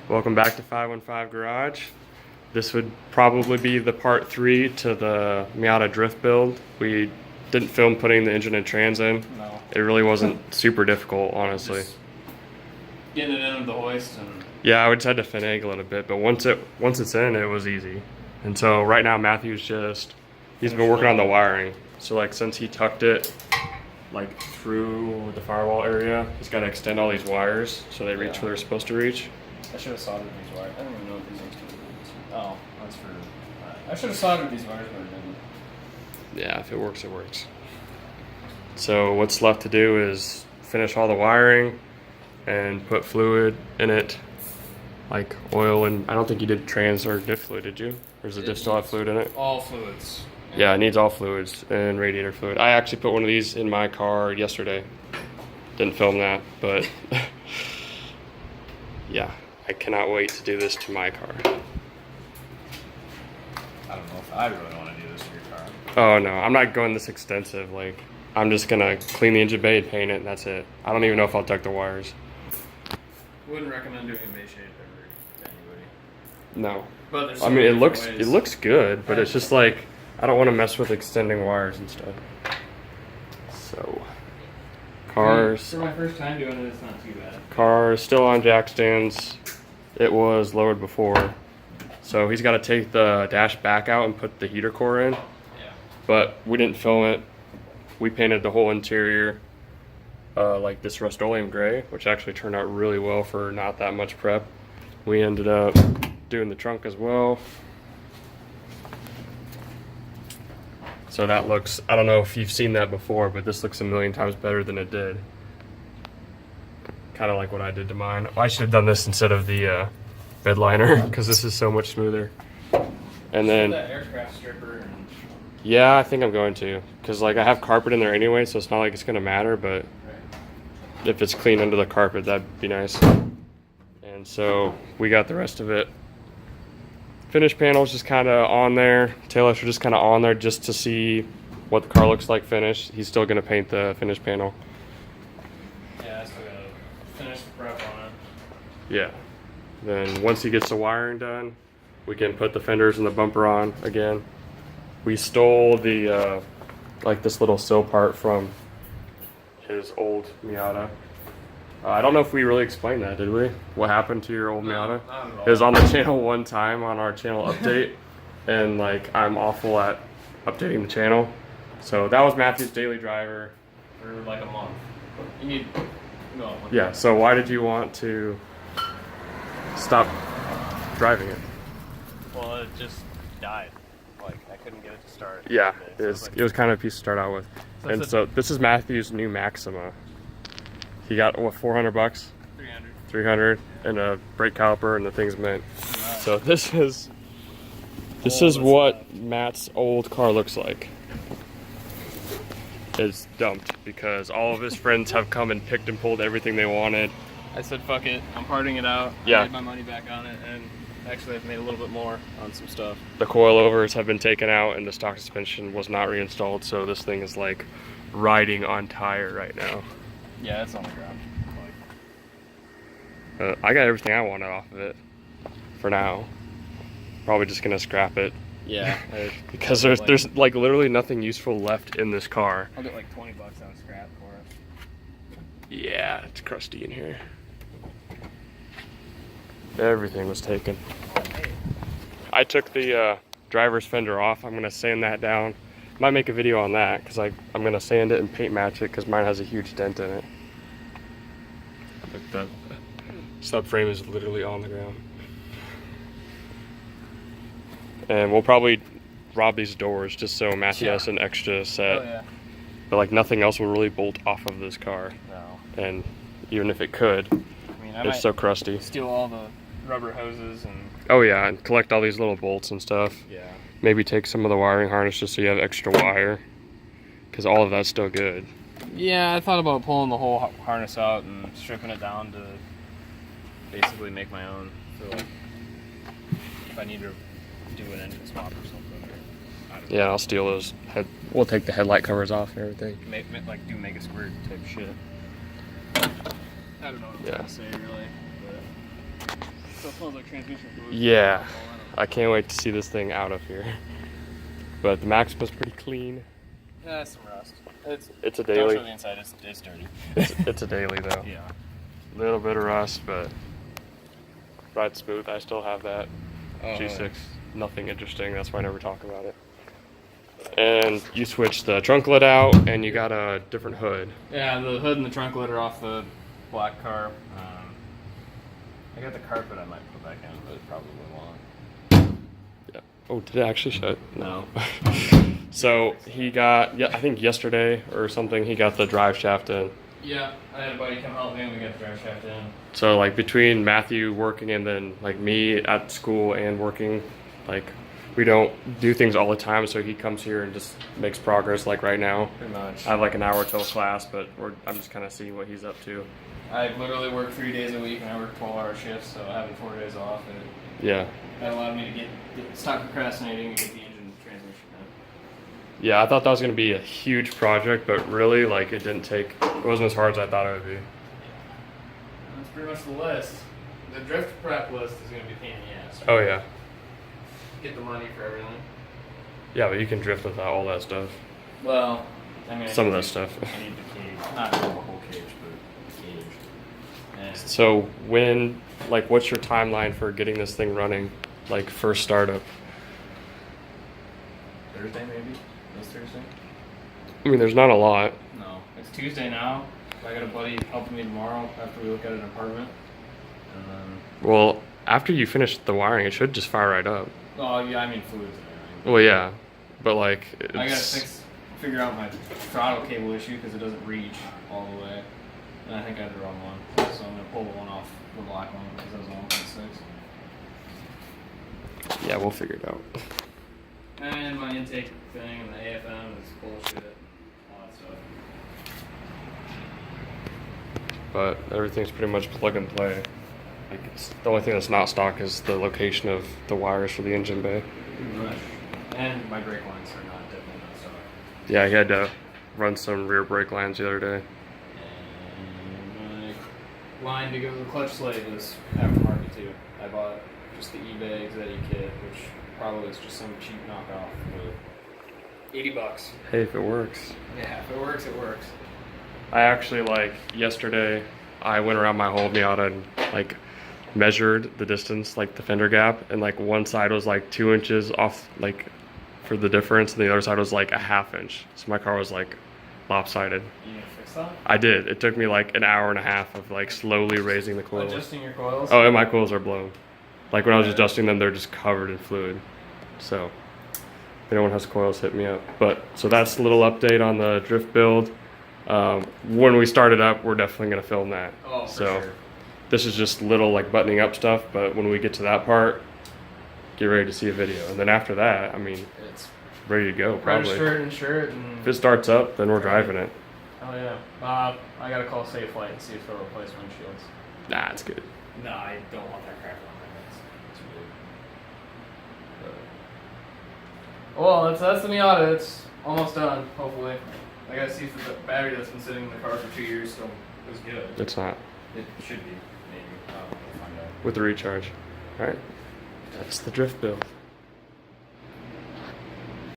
Welcome back to 515 Garage. This would probably be the part 3 to the Miata drift build. We didn't film putting the engine and trans in. No. It really wasn't super difficult, honestly. Just getting it into the hoist and Yeah, I just had to finagle it a bit, but once it's in, it was easy. And so right now Matthew's he's been working on the wiring. So like since he tucked it like through the firewall area, he's got to extend all these wires so they reach where they're supposed to reach. I should have soldered these wires. I don't even know what these are. Oh, that's for. I should have soldered these wires, but I didn't. Yeah, if it works, it works. So what's left to do is finish all the wiring and put fluid in it, like oil, and I don't think you did trans or diff fluid, did you? Or does the diff still have fluid in it? All fluids. Yeah, it needs all fluids and radiator fluid. I actually put one of these in my car yesterday. Didn't film that, but yeah, I cannot wait to do this to my car. I don't know if I really want to do this to your car. Oh no, I'm not going this extensive. Like, I'm just gonna clean the engine bay and paint it, and that's it. I don't even know if I'll duct the wires. Wouldn't recommend doing a bay shape ever to anybody. No. But there's I so mean, many it different ways. looks good, but it's just like I don't want to mess with extending wires and stuff. So, cars. For my first time doing it, it's not too bad. Car is still on jack stands. It was lowered before. So he's got to take the dash back out and put the heater core in. Yeah. But we didn't film it. We painted the whole interior like this Rust-Oleum gray, which actually turned out really well for not that much prep. We ended up doing the trunk as well. So that looks, I don't know if you've seen that before, but this looks a million times better than it did. Kind of like what I did to mine. I should have done this instead of the bed liner because this is so much smoother. And then, that aircraft stripper and yeah, I think I'm going to, because like I have carpet in there anyway, so it's not like it's gonna matter. But if it's clean under the carpet, that'd be nice. And so we got the rest of it. Finish panel's just kind of on there. Tail lights are just kind of on there just to see what the car looks like finished. He's still gonna paint the finish panel. yeah, I still gotta finish the prep on it. Yeah. Then once he gets the wiring done, we can put the fenders and the bumper on again. We stole the like this little sill part from his old Miata. I don't know if we really explained that, did we? What happened to your old Miata? Not at all. It was on the channel one time on our channel update, and like I'm awful at updating the channel. So that was Matthew's daily driver. For like a month. You need no. Yeah. So why did you want to stop driving it? Well, it just died. Like I couldn't get it to start. Yeah, So it was kind of a piece to start out with. And so this is Matthew's new Maxima. He got what, 400 bucks? 300. 300 and a brake caliper, and the thing's mint. Right. So this is what Matt's old car looks like. It's dumped because all of his friends have come and picked and pulled everything they wanted. I said, fuck it. I'm parting it out. Yeah. I made my money back on it, and actually I've made a little bit more on some stuff. The coilovers have been taken out and the stock suspension was not reinstalled, so this thing is like riding on tire right now. Yeah, it's on the ground. I got everything I wanted off of it for now. Probably just gonna scrap it Yeah. because there's like literally nothing useful left in this car. I'll get like 20 bucks on scrap for it. Yeah, it's crusty in here. Everything was taken. I took the driver's fender off. I'm gonna sand that down. Might make a video on that because I'm gonna sand it and paint match it because mine has a huge dent in it. Like the subframe is literally on the ground. And we'll probably rob these doors just so Matthew has an extra set. Oh, yeah. But like nothing else will really bolt off of this car. No. And even if it could, I mean, it's so crusty. Steal all the rubber hoses and. Oh yeah, and collect all these little bolts and stuff. Yeah. Maybe take some of the wiring harness just so you have extra wire, because all of that's still good. Yeah, I thought about pulling the whole harness out and stripping it down to basically make my own. So like, if I need to do an engine swap or something. I don't know. Yeah, I'll steal those. We'll take the headlight covers off and everything. Like do make a squirt type shit. I don't know what I'm trying to say really, but smells like transmission fluid. Yeah, I can't wait to see this thing out of here. But the Maxima's pretty clean. Yeah, some rust. It's a Don't daily. show the inside. It's dirty. It's a daily though. Yeah. Little bit of rust, but ride smooth. I still have that G6. Nothing interesting. That's why I never talk about it. And you switched the trunk lid out, and you got a different hood. Yeah, the hood and the trunk lid are off the black car. I got the carpet I might put back in, but it probably won't. Yeah. Oh, did it actually shut? No. So he got, I think yesterday or something, he got the drive shaft in. Yeah, I had a buddy come help me and we got the drive shaft in. So like between Matthew working and then like me at school and working, like we don't do things all the time. So he comes here and just makes progress. Like right now, Pretty much. I have like an hour till class, but I'm just kind of seeing what he's up to. I literally work 3 days a week and I work 12-hour shifts, so having 4 days off, Yeah. that allowed me to stop procrastinating and get the engine transmission in. Yeah, I thought that was going to be a huge project, but really, like, it wasn't as hard as I thought it would be. That's pretty much the list. The drift prep list is going to be a pain in the ass. Oh, yeah. Get the money for everything. Yeah, but you can drift without all that stuff. Well, I mean, Some of that stuff. I need the cage. Not the whole cage, but the cage. And So what's your timeline for getting this thing running, like, first startup? Thursday, maybe? This Thursday? I mean, there's not a lot. No. It's Tuesday now. I got a buddy helping me tomorrow after we look at an apartment. And then... Well, after you finish the wiring, it should just fire right up. Oh, yeah, I mean fluids and everything. Well, yeah, but like I gotta figure out my throttle cable issue because it doesn't reach all the way. And I think I had the wrong one. So I'm gonna pull the one off the black one because that was a 1.6. Yeah, we'll figure it out. And my intake thing and the AFM is bullshit. All that stuff. But everything's pretty much plug and play. Like the only thing that's not stock is the location of the wires for the engine bay. Pretty much. And my brake lines are definitely not stock. Yeah, he had to run some rear brake lines the other day. And my line to go to the clutch slate was aftermarket too. I bought just the eBay Exetti kit, which probably is just some cheap knockoff for $80. Hey, if it works. Yeah, if it works, it works. I actually, yesterday, I went around my whole Miata and, measured the distance, the fender gap, and, one side was, 2 inches off, for the difference, and the other side was, a ½ inch. So my car was, lopsided. You gonna fix that? I did. It took me, an hour and a half of, slowly raising the coils. Adjusting your coils? Oh, and my coils are blown. When I was adjusting them, they're just covered in fluid. So, if anyone has coils, hit me up. But, so that's a little update on the drift build. When we start it up, we're definitely going to film that. Oh, for so sure. This is just little buttoning up stuff, but when we get to that part, get ready to see a video. And then after that, I mean, It's ready to go probably. register it, insure it, and... If it starts up, then we're driving it. Oh yeah. I gotta call Safe Light and see if they'll replace windshields. Nah, it's good. No, I don't want that crap on my legs. It's too big. Well, that's the Miata. It's almost done, hopefully. I gotta see if the battery that's been sitting in the car for 2 years still is good. It's not. It should be, maybe. I'll find out. With the recharge. Alright. That's the drift build.